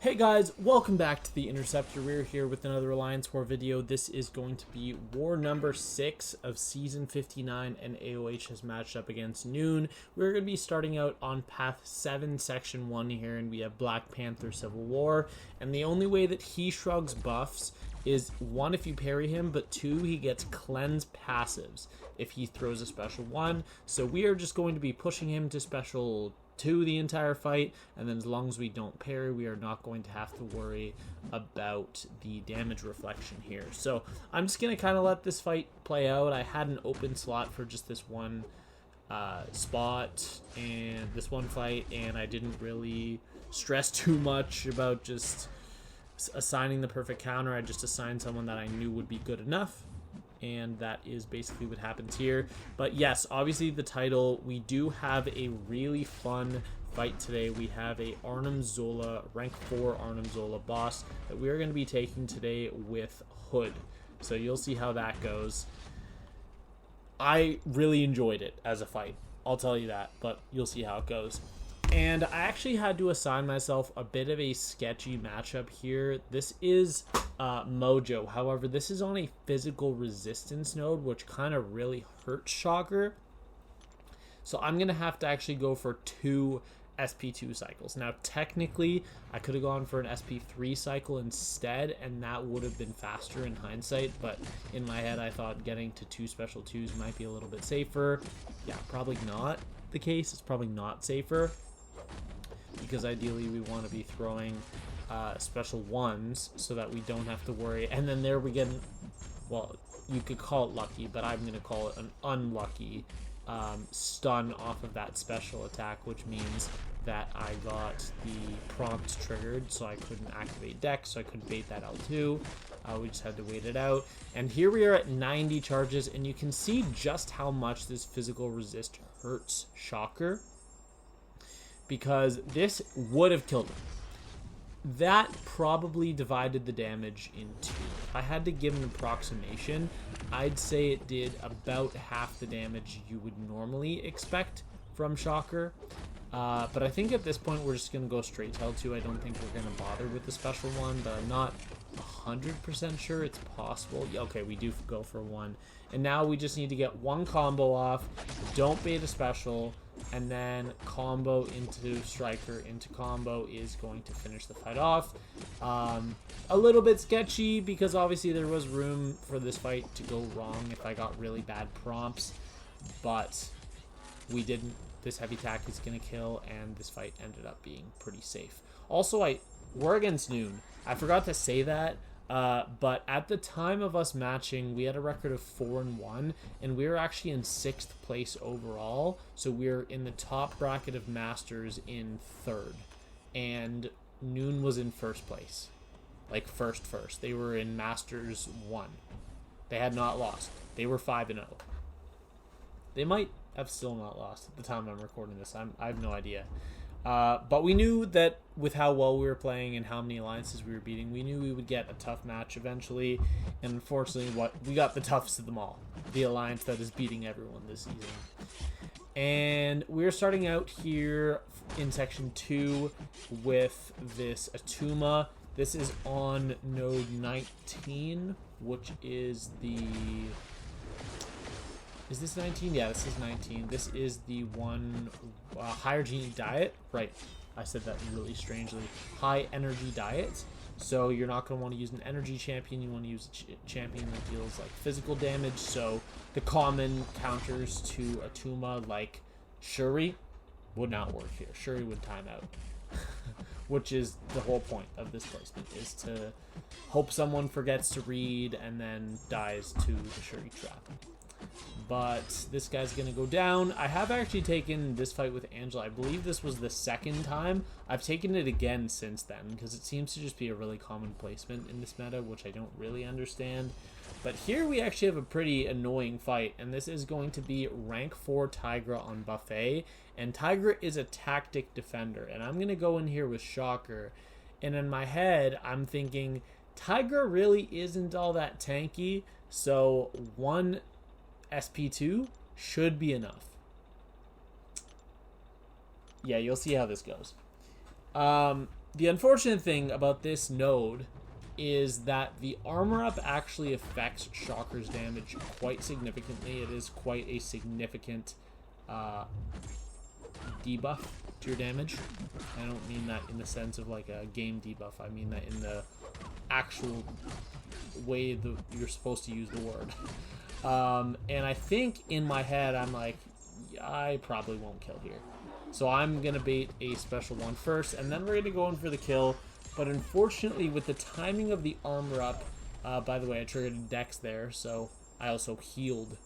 Hey guys, welcome back to the Interceptor. We're here with another Alliance War video. This is going to be war number 6 of Season 59, and AOH has matched up against NewN. We're going to be starting out on Path 7, Section 1 here, and we have Black Panther Civil War. And the only way that he shrugs buffs is 1, if you parry him, but 2, he gets cleanse passives if he throws a special 1. So we are just going to be pushing him to special 2 the entire fight, and then as long as we don't parry, we are not going to have to worry about the damage reflection here. So I'm just going to kind of let this fight play out. I had an open slot for just this one spot and this one fight, and I didn't really stress too much about just assigning the perfect counter. I just assigned someone that I knew would be good enough, and that is basically what happens here. But yes, obviously the title, we do have a really fun fight today. We have a Arnim Zola, rank 4 Arnim Zola boss that we are going to be taking today with Hood. So you'll see how that goes. I really enjoyed it as a fight, I'll tell you that, but you'll see how it goes. And I actually had to assign myself a bit of a sketchy matchup here. This is Mojo. However, this is on a physical resistance node, which kind of really hurts Shocker. So I'm going to have to actually go for 2 SP2 cycles. Now, technically, I could have gone for an SP3 cycle instead, and that would have been faster in hindsight. But in my head, I thought getting to 2 special 2s might be a little bit safer. Yeah, probably not the case. It's probably not safer, because ideally we want to be throwing special 1s so that we don't have to worry. And then there we get, well, you could call it lucky, but I'm going to call it an unlucky stun off of that special attack, which means that I got the prompts triggered, so I couldn't activate Dex, so I couldn't bait that L2. We just had to wait it out. And here we are at 90 charges, and you can see just how much this physical resist hurts Shocker, because this would have killed him. That probably divided the damage in 2. If I had to give an approximation, I'd say it did about half the damage you would normally expect from Shocker. But I think at this point we're just going to go straight to L2. I don't think we're going to bother with the special 1, but I'm not 100% sure. It's possible. Okay, we do go for 1. And now we just need to get 1 combo off. Don't bait a special. And then combo into striker into combo is going to finish the fight off. A little bit sketchy, because obviously there was room for this fight to go wrong if I got really bad prompts, but we didn't. This heavy attack is going to kill, and this fight ended up being pretty safe. Also, we're against NewN. I forgot to say that. But at the time of us matching, we had a record of 4-1, and we were actually in 6th place overall. So we're in the top bracket of Masters in 3rd, and NewN was in 1st place, like first. They were in Masters 1. They had not lost. They were 5-0. They might have still not lost at the time I'm recording this. I have no idea. But we knew that with how well we were playing and how many alliances we were beating, we knew we would get a tough match eventually. And unfortunately, we got the toughest of them all, the alliance that is beating everyone this season. And we're starting out here in Section 2 with this Attuma. This is on node 19, which is the... Is this 19? Yeah, this is 19. This is the one higher genie diet. Right. I said that really strangely. High energy diet. So you're not going to want to use an energy champion. You want to use a champion that deals like physical damage. So the common counters to Attuma, like Shuri, would not work here. Shuri would time out. Which is the whole point of this placement, is to hope someone forgets to read and then dies to the Shuri trap. But this guy's going to go down. I have actually taken this fight with Angela. I believe this was the 2nd time. I've taken it again since then, because it seems to just be a really common placement in this meta, which I don't really understand. But here we actually have a pretty annoying fight, and this is going to be rank 4 Tigra on Buffet. And Tigra is a tactic defender, and I'm going to go in here with Shocker. And in my head, I'm thinking, Tigra really isn't all that tanky, so 1 SP2 should be enough. Yeah, you'll see how this goes. The unfortunate thing about this node is that the armor up actually affects Shocker's damage quite significantly. It is quite a significant debuff to your damage. I don't mean that in the sense of like a game debuff. I mean that in the actual way you're supposed to use the word. And I think in my head, I'm like, I probably won't kill here. So I'm going to bait a special one first, and then we're going to go in for the kill. But unfortunately, with the timing of the armor up, by the way, I triggered a Dex there, so I also healed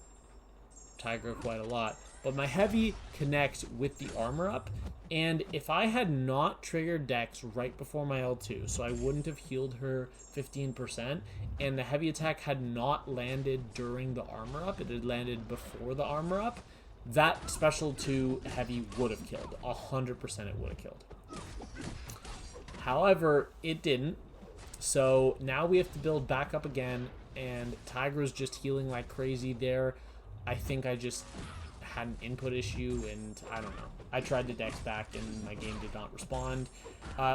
Tigra quite a lot. But my heavy connects with the armor up, and if I had not triggered Dex right before my L2, so I wouldn't have healed her 15%, and the heavy attack had not landed during the armor up, it had landed before the armor up, that special 2 heavy would have killed. 100% it would have killed. However, it didn't. So now we have to build back up again, and Tigra's just healing like crazy there. I think I just had an input issue, and I don't know. I tried to Dex back, and my game did not respond.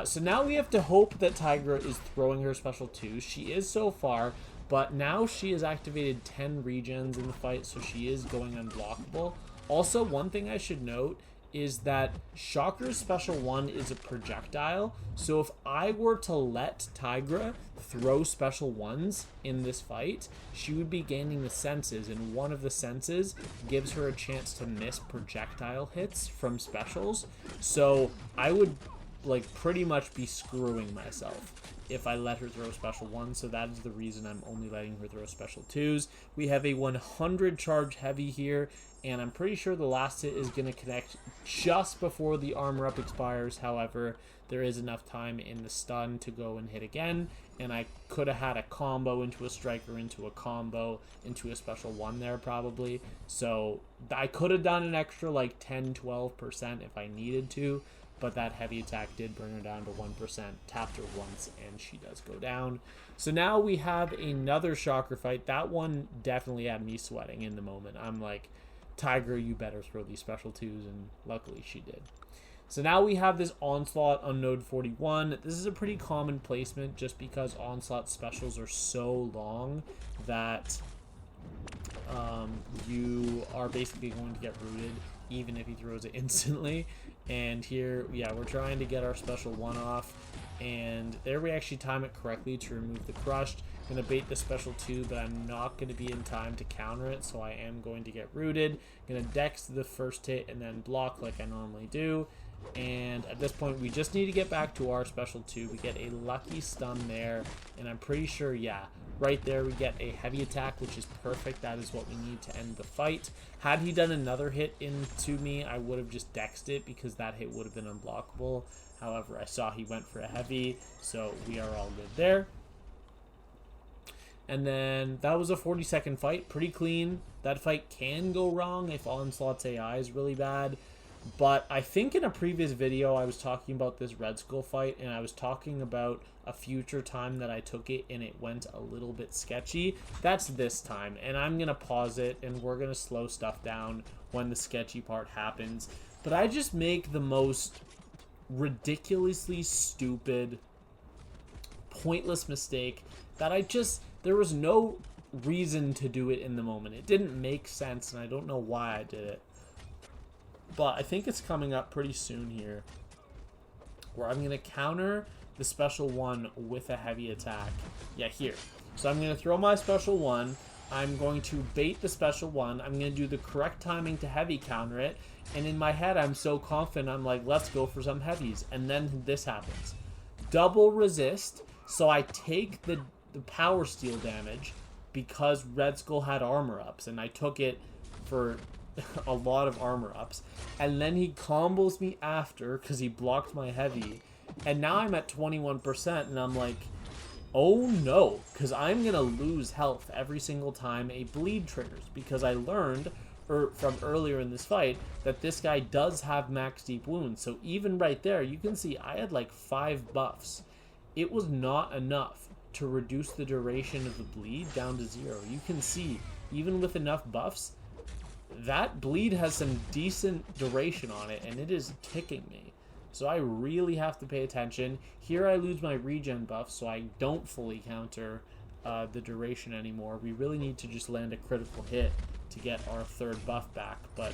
So now we have to hope that Tigra is throwing her special 2. She is so far, but now she has activated 10 regens in the fight, so she is going unblockable. Also, one thing I should note is that Shocker's special 1 is a projectile, so if I were to let Tigra throw special 1s in this fight, she would be gaining the senses, and one of the senses gives her a chance to miss projectile hits from specials, so I would like pretty much be screwing myself if I let her throw special 1, so that is the reason I'm only letting her throw special 2s. We have a 100 charge heavy here, and I'm pretty sure the last hit is going to connect just before the armor up expires. However, there is enough time in the stun to go and hit again, and I could have had a combo into a striker, into a combo, into a special 1 there probably. So I could have done an extra like 10-12% if I needed to, but that heavy attack did bring her down to 1%, tapped her once, and she does go down. So now we have another Shocker fight. That one definitely had me sweating in the moment. I'm like, Tigra, you better throw these special 2s, and luckily she did. So now we have this Onslaught on node 41. This is a pretty common placement just because Onslaught specials are so long that you are basically going to get rooted even if he throws it instantly. And here, yeah, we're trying to get our special 1 off, and there we actually time it correctly to remove the crushed. I'm going to bait the special 2, but I'm not going to be in time to counter it, so I am going to get rooted. I'm going to Dex the first hit and then block like I normally do. And at this point, we just need to get back to our special 2. We get a lucky stun there, and I'm pretty sure, yeah, right there we get a heavy attack, which is perfect. That is what we need to end the fight. Had he done another hit into me, I would have just Dexed it because that hit would have been unblockable. However, I saw he went for a heavy, so we are all good there. And then that was a 40-second fight, pretty clean. That fight can go wrong if Onslaught's AI is really bad. But I think in a previous video I was talking about this Red Skull fight, and I was talking about a future time that I took it and it went a little bit sketchy. That's this time, and I'm going to pause it and we're going to slow stuff down when the sketchy part happens. But I just make the most ridiculously stupid, pointless mistake that there was no reason to do it in the moment. It didn't make sense, and I don't know why I did it. But I think it's coming up pretty soon here, where I'm going to counter the special 1 with a heavy attack. Yeah, here. So I'm going to throw my special 1. I'm going to bait the special 1. I'm going to do the correct timing to heavy counter it. And in my head, I'm so confident. I'm like, let's go for some heavies. And then this happens. Double resist. So I take the power steal damage because Red Skull had armor ups. And I took it for a lot of armor ups, and then he combos me after because he blocked my heavy, and now I'm at 21%, and I'm like, oh no, because I'm gonna lose health every single time a bleed triggers, because I learned from earlier in this fight that this guy does have max deep wounds. So even right there, you can see I had like 5 buffs. It was not enough to reduce the duration of the bleed down to 0. You can see even with enough buffs, that bleed has some decent duration on it, and it is ticking me. So I really have to pay attention. Here I lose my regen buff, so I don't fully counter the duration anymore. We really need to just land a critical hit to get our third buff back, but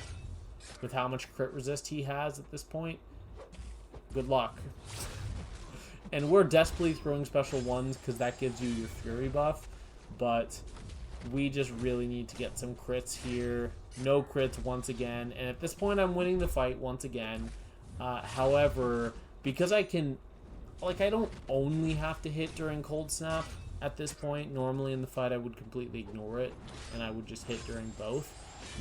with how much crit resist he has at this point, good luck. And we're desperately throwing special ones because that gives you your fury buff, but we just really need to get some crits here. No crits once again, and at this point I'm winning the fight once again. However, because I can, like, I don't only have to hit during cold snap at this point. Normally in the fight I would completely ignore it and I would just hit during both.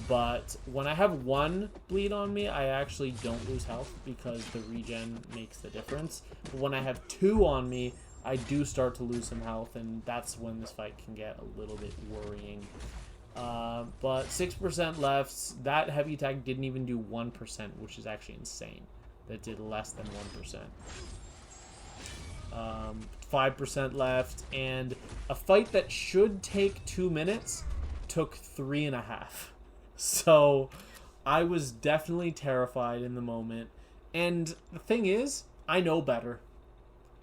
But when I have one bleed on me, I actually don't lose health because the regen makes the difference. But when I have two on me, I do start to lose some health, and that's when this fight can get a little bit worrying. But 6% left. That heavy attack didn't even do 1%, which is actually insane. That did less than 1%. 5% left, and a fight that should take 2 minutes took 3.5. So I was definitely terrified in the moment. And the thing is, I know better.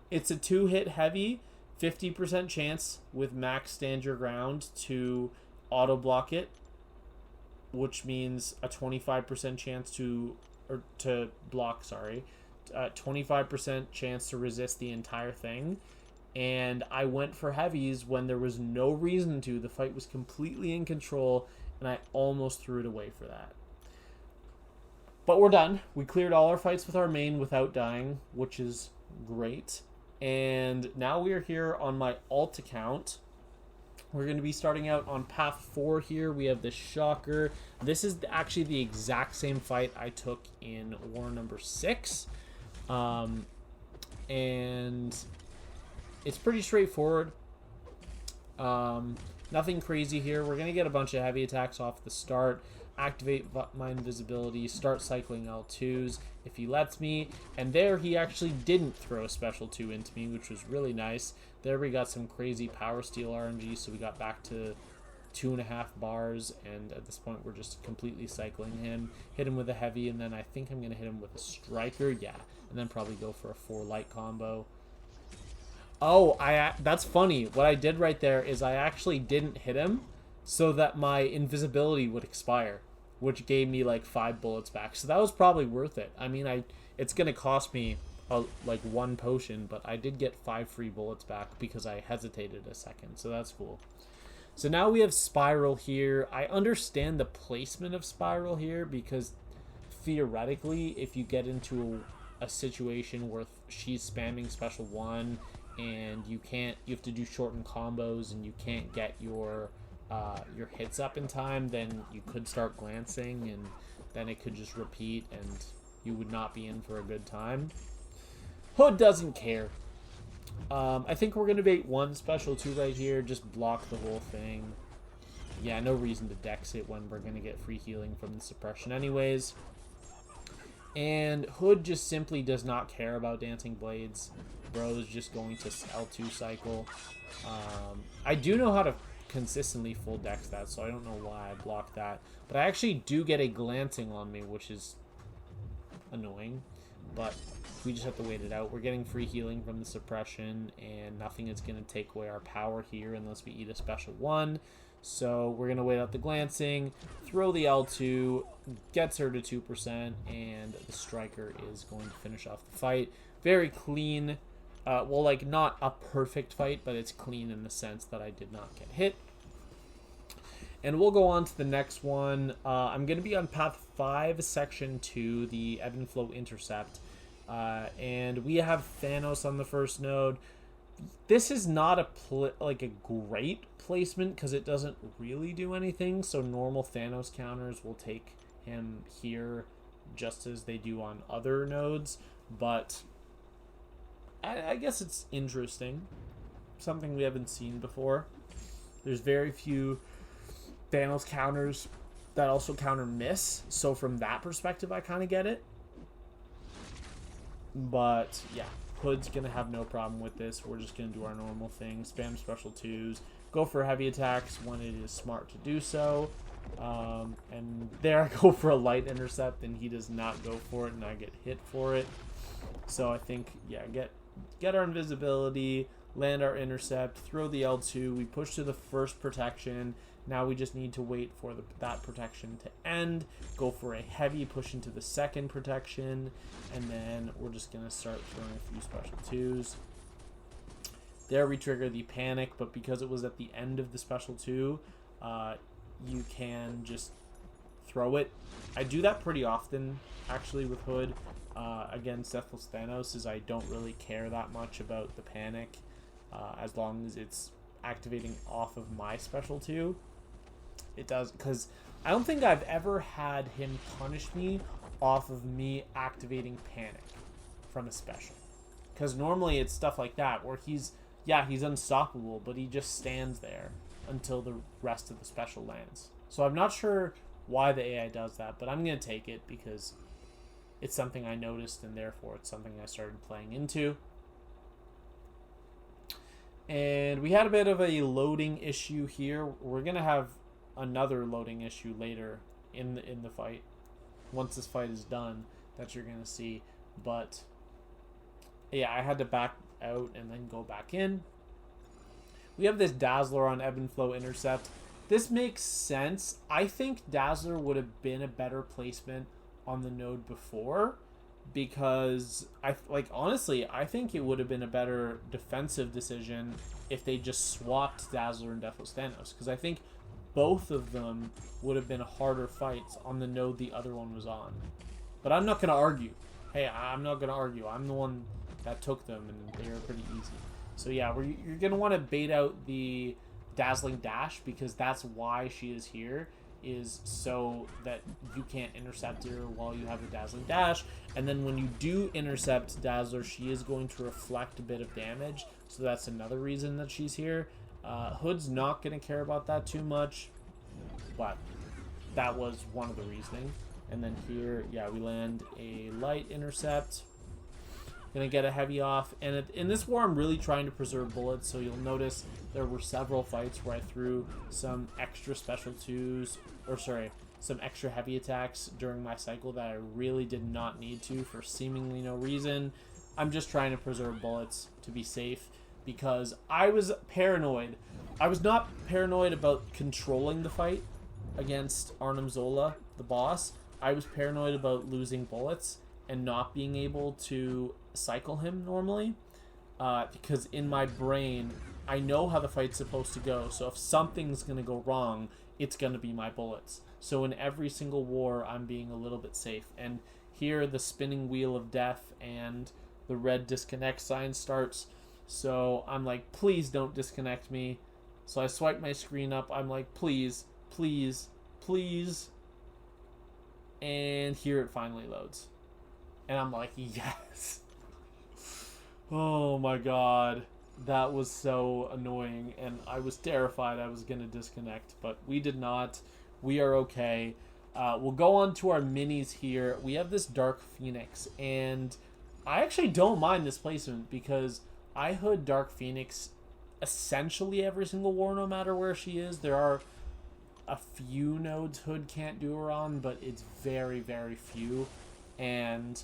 It's a 2-hit heavy, 50% chance with max stand your ground to auto block it, which means a 25% chance to block, 25% chance to resist the entire thing. And I went for heavies when there was no reason to. The fight was completely in control, and I almost threw it away for that. But we're done. We cleared all our fights with our main without dying, which is great. And now we are here on my alt account. We're going to be starting out on path 4 here. We have the Shocker. This is actually the exact same fight I took in war number 6. And it's pretty straightforward. Nothing crazy here. We're going to get a bunch of heavy attacks off the start. Activate my invisibility. Start cycling L2s if he lets me. And there he actually didn't throw a special 2 into me, which was really nice. There we got some crazy power steal RNG, so we got back to 2.5 bars. And at this point we're just completely cycling him. Hit him with a heavy, and then I think I'm going to hit him with a striker. Yeah. And then probably go for a 4 light combo. Oh, that's funny. What I did right there is I actually didn't hit him so that my invisibility would expire, which gave me like 5 bullets back. So that was probably worth it. I mean, it's going to cost me like 1 potion, but I did get 5 free bullets back because I hesitated a second. So that's cool. So now we have Spiral here. I understand the placement of Spiral here because theoretically, if you get into a situation where she's spamming special 1 and you have to do shortened combos and you can't get your hits up in time, then you could start glancing and then it could just repeat and you would not be in for a good time. Hood doesn't care. I think we're going to bait 1 special 2 right here, just block the whole thing. Yeah, no reason to dex it when we're going to get free healing from the suppression anyways. And Hood just simply does not care about Dancing Blades. Bro is just going to L2 cycle. I do know how to consistently full dex that, so I don't know why I blocked that. But I actually do get a glancing on me, which is annoying. But we just have to wait it out. We're getting free healing from the suppression, and nothing is going to take away our power here unless we eat a special 1. So we're going to wait out the glancing, throw the L2, gets her to 2%, and the striker is going to finish off the fight. Very clean. Well, like, not a perfect fight, but it's clean in the sense that I did not get hit. And we'll go on to the next one. I'm going to be on Path 5, Section 2, the Ebb and Flow Intercept. And we have Thanos on the first node. This is not a great placement because it doesn't really do anything. So normal Thanos counters will take him here just as they do on other nodes. But I guess it's interesting. Something we haven't seen before. There's very few Thanos counters that also counter miss. So from that perspective, I kind of get it. But yeah, Hood's going to have no problem with this. We're just going to do our normal thing. Spam special 2s. Go for heavy attacks when it is smart to do so. And there I go for a light intercept and he does not go for it and I get hit for it. So I think, yeah, get our invisibility, land our intercept, throw the L2, we push to the first protection. Now we just need to wait for that protection to end, go for a heavy push into the second protection, and then we're just going to start throwing a few special twos. There we trigger the panic, but because it was at the end of the special two, you can just throw it. I do that pretty often, actually, with Hood against Deathless Thanos, is I don't really care that much about the panic as long as it's activating off of my special two. It does, because I don't think I've ever had him punish me off of me activating panic from a special. Because normally it's stuff like that where he's unstoppable, but he just stands there until the rest of the special lands. So I'm not sure why the AI does that, but I'm going to take it because it's something I noticed, and therefore it's something I started playing into. And we had a bit of a loading issue here. We're going to have another loading issue later in the fight. Once this fight is done, that you're going to see. But yeah, I had to back out and then go back in. We have this Dazzler on Ebb and Flow Intercept. This makes sense. I think Dazzler would have been a better placement on the node before, because honestly, I think it would have been a better defensive decision if they just swapped Dazzler and Deathless Thanos, because I think both of them would have been harder fights on the node the other one was on. But I'm not going to argue. Hey, I'm not going to argue. I'm the one that took them, and they were pretty easy. So yeah, you're going to want to bait out the Dazzling Dash, because that's why she is here, is so that you can't intercept her while you have the Dazzling Dash. And then when you do intercept Dazzler, she is going to reflect a bit of damage, so that's another reason that she's here. Hood's not going to care about that too much, but that was one of the reasoning. And then here, yeah, we land a light intercept. Gonna get a heavy off, and in this war I'm really trying to preserve bullets, so you'll notice there were several fights where I threw some extra special twos, some extra heavy attacks during my cycle that I really did not need to for seemingly no reason. I'm just trying to preserve bullets to be safe, because I was paranoid. I was not paranoid about controlling the fight against Arnim Zola, the boss. I was paranoid about losing bullets and not being able to cycle him normally, because in my brain I know how the fight's supposed to go, so if something's gonna go wrong, it's gonna be my bullets. So in every single war I'm being a little bit safe, and here the spinning wheel of death and the red disconnect sign starts, so I'm like, please don't disconnect me. So I swipe my screen up, I'm like, please, please, please, and here it finally loads, and I'm like, yes. Oh my god, that was so annoying, and I was terrified I was going to disconnect, but we did not. We are okay. We'll go on to our minis here. We have this Dark Phoenix, and I actually don't mind this placement, because I Hood Dark Phoenix essentially every single war, no matter where she is. There are a few nodes Hood can't do her on, but it's very, very few, and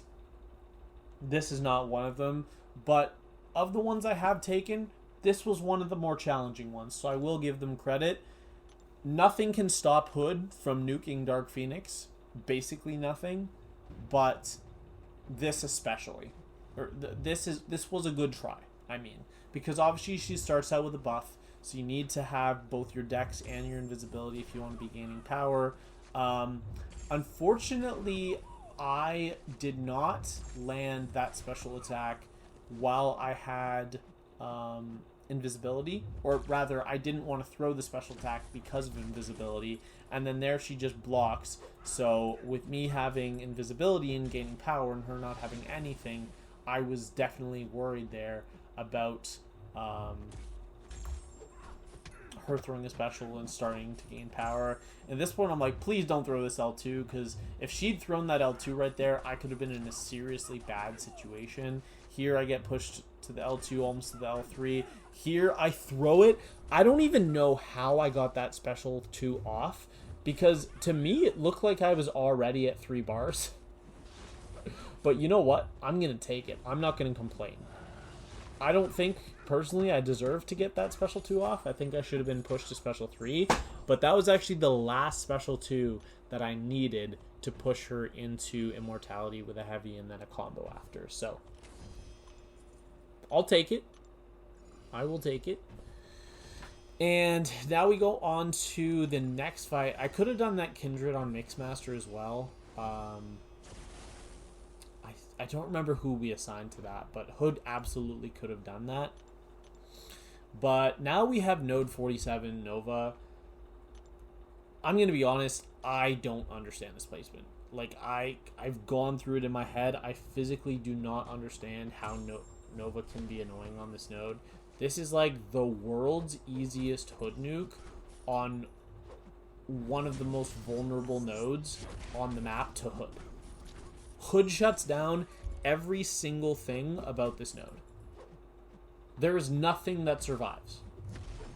this is not one of them. But of the ones I have taken, this was one of the more challenging ones, so I will give them credit. Nothing can stop Hood from nuking Dark Phoenix. Basically nothing. But this especially. This was a good try, I mean. Because obviously she starts out with a buff, so you need to have both your dex and your invisibility if you want to be gaining power. Unfortunately, I did not land that special attack while I had invisibility, or rather I didn't want to throw the special attack because of invisibility, and then there she just blocks. So with me having invisibility and gaining power and her not having anything, I was definitely worried there about her throwing a special and starting to gain power. At this point I'm like, please don't throw this L2, because if she'd thrown that L2 right there, I could have been in a seriously bad situation. Here I get pushed to the L2, almost to the L3. Here I throw it. I don't even know how I got that special 2 off, because to me it looked like I was already at 3 bars. But you know what? I'm going to take it. I'm not going to complain. I don't think, personally, I deserve to get that special 2 off. I think I should have been pushed to special 3. But that was actually the last special 2 that I needed to push her into immortality with a heavy and then a combo after. So, I'll take it. I will take it. And now we go on to the next fight. I could have done that Kindred on Mixmaster as well. I don't remember who we assigned to that, but Hood absolutely could have done that. But now we have Node 47 Nova. I'm going to be honest, I don't understand this placement. Like, I've gone through it in my head. I physically do not understand how Nova can be annoying on this node. This is like the world's easiest Hood nuke on one of the most vulnerable nodes on the map to Hood. Hood shuts down every single thing about this node. There is nothing that survives.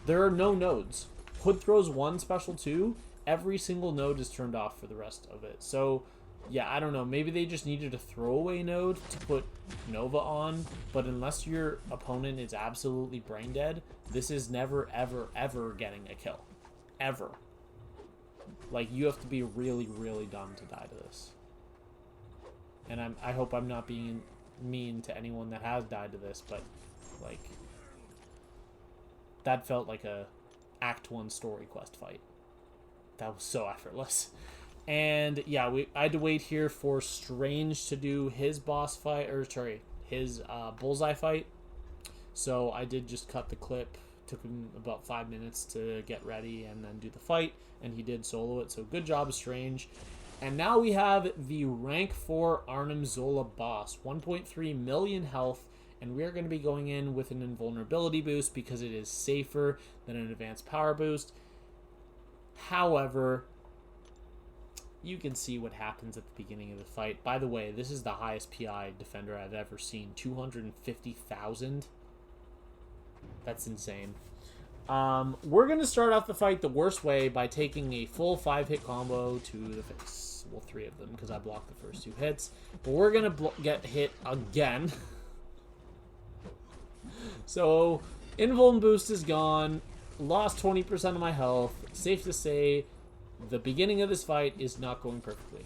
There are no nodes. Hood throws one special 2, every single node is turned off for the rest of it. So, yeah, I don't know. Maybe they just needed a throwaway node to put Nova on, but unless your opponent is absolutely brain dead, this is never, ever, ever getting a kill. Ever. Like, you have to be really, really dumb to die to this. And I hope I'm not being mean to anyone that has died to this, but, like, that felt like a Act 1 story quest fight. That was so effortless. And, yeah, I had to wait here for Strange to do his boss fight, or, sorry, his bullseye fight. So I did just cut the clip. Took him about 5 minutes to get ready and then do the fight, and he did solo it. So good job, Strange. And now we have the rank 4 Arnim Zola boss, 1.3 million health, and we are going to be going in with an invulnerability boost because it is safer than an advanced power boost. However, you can see what happens at the beginning of the fight. By the way, this is the highest PI defender I've ever seen, 250,000. That's insane. We're going to start off the fight the worst way by taking a full 5-hit combo to the face. Well, 3 of them because I blocked the first 2 hits. But we're going to get hit again. So, invuln boost is gone. Lost 20% of my health. Safe to say, the beginning of this fight is not going perfectly.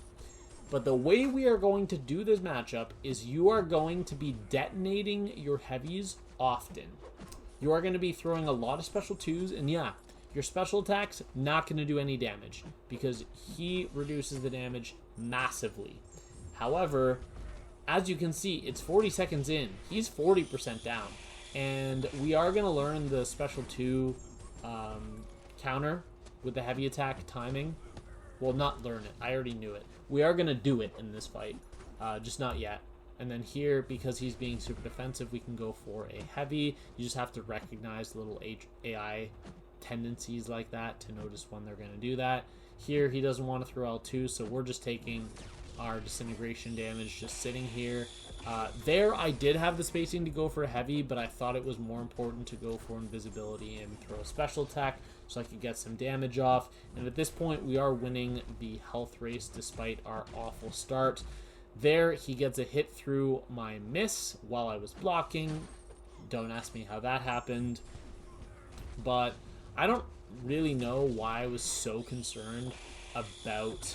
But the way we are going to do this matchup is you are going to be detonating your heavies often. You are going to be throwing a lot of special 2s, and yeah, your special attack's not going to do any damage because he reduces the damage massively. However, as you can see, it's 40 seconds in. He's 40% down. And we are going to learn the special 2 counter with the heavy attack timing. Well, not learn it. I already knew it. We are going to do it in this fight, just not yet. And then here, because he's being super defensive, we can go for a heavy. You just have to recognize little AI tendencies like that to notice when they're going to do that. Here, he doesn't want to throw L2, so we're just taking our disintegration damage, just sitting here. There, I did have the spacing to go for a heavy, but I thought it was more important to go for invisibility and throw a special attack so I could get some damage off. And at this point, we are winning the health race despite our awful start. There, he gets a hit through my miss while I was blocking. Don't ask me how that happened. But I don't really know why I was so concerned about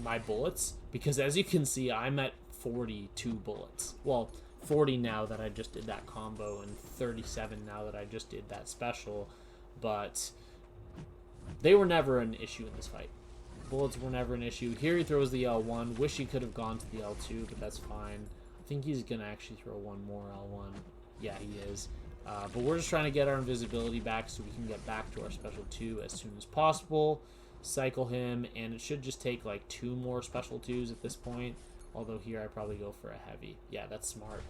my bullets. Because as you can see, I'm at 42 bullets. Well, 40 now that I just did that combo, and 37 now that I just did that special. But they were never an issue in this fight. Bullets were never an issue. Here he throws the L1. Wish he could have gone to the L2, but that's fine. I think he's going to actually throw one more L1. Yeah, he is. But we're just trying to get our invisibility back so we can get back to our special 2 as soon as possible. Cycle him, and it should just take like 2 more special 2s at this point. Although here I probably go for a heavy. Yeah, that's smart.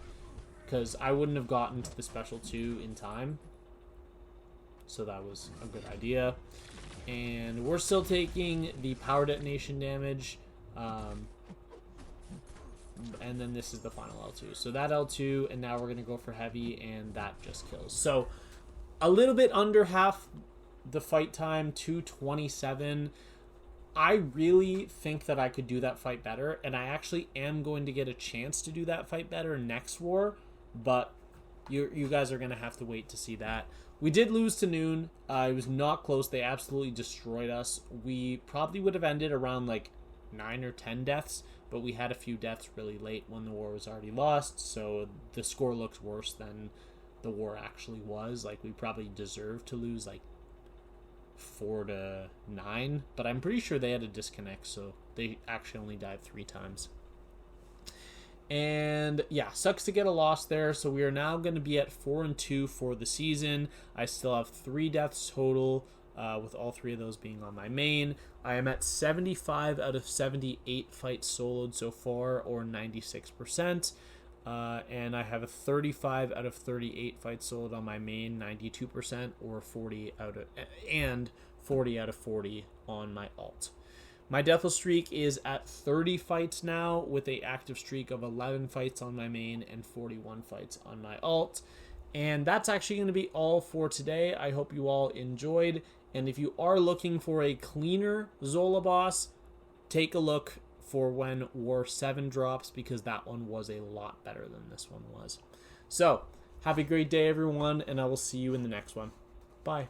Because I wouldn't have gotten to the special 2 in time. So that was a good idea. And we're still taking the power detonation damage. And then this is the final L2. So that L2, and now we're going to go for heavy, and that just kills. So a little bit under half the fight time, 2:27. I really think that I could do that fight better, and I actually am going to get a chance to do that fight better next war, but you guys are going to have to wait to see that. We did lose to NewN. It was not close. They absolutely destroyed us. We probably would have ended around like 9 or 10 deaths, but we had a few deaths really late when the war was already lost, so the score looks worse than the war actually was. Like, we probably deserved to lose like 4-9, but I'm pretty sure they had a disconnect, so they actually only died 3 times. And yeah, sucks to get a loss there. So we are now going to be at 4-2 for the season. I still have 3 deaths total, with all 3 of those being on my main. I am at 75 out of 78 fights soloed so far, or 96%. And I have a 35 out of 38 fights soloed on my main, 92%, or 40 out of 40 on my alt. My Deathless streak is at 30 fights now, with an active streak of 11 fights on my main and 41 fights on my alt. And that's actually going to be all for today. I hope you all enjoyed. And if you are looking for a cleaner Zola boss, take a look for when War 7 drops, because that one was a lot better than this one was. So, have a great day, everyone, and I will see you in the next one. Bye.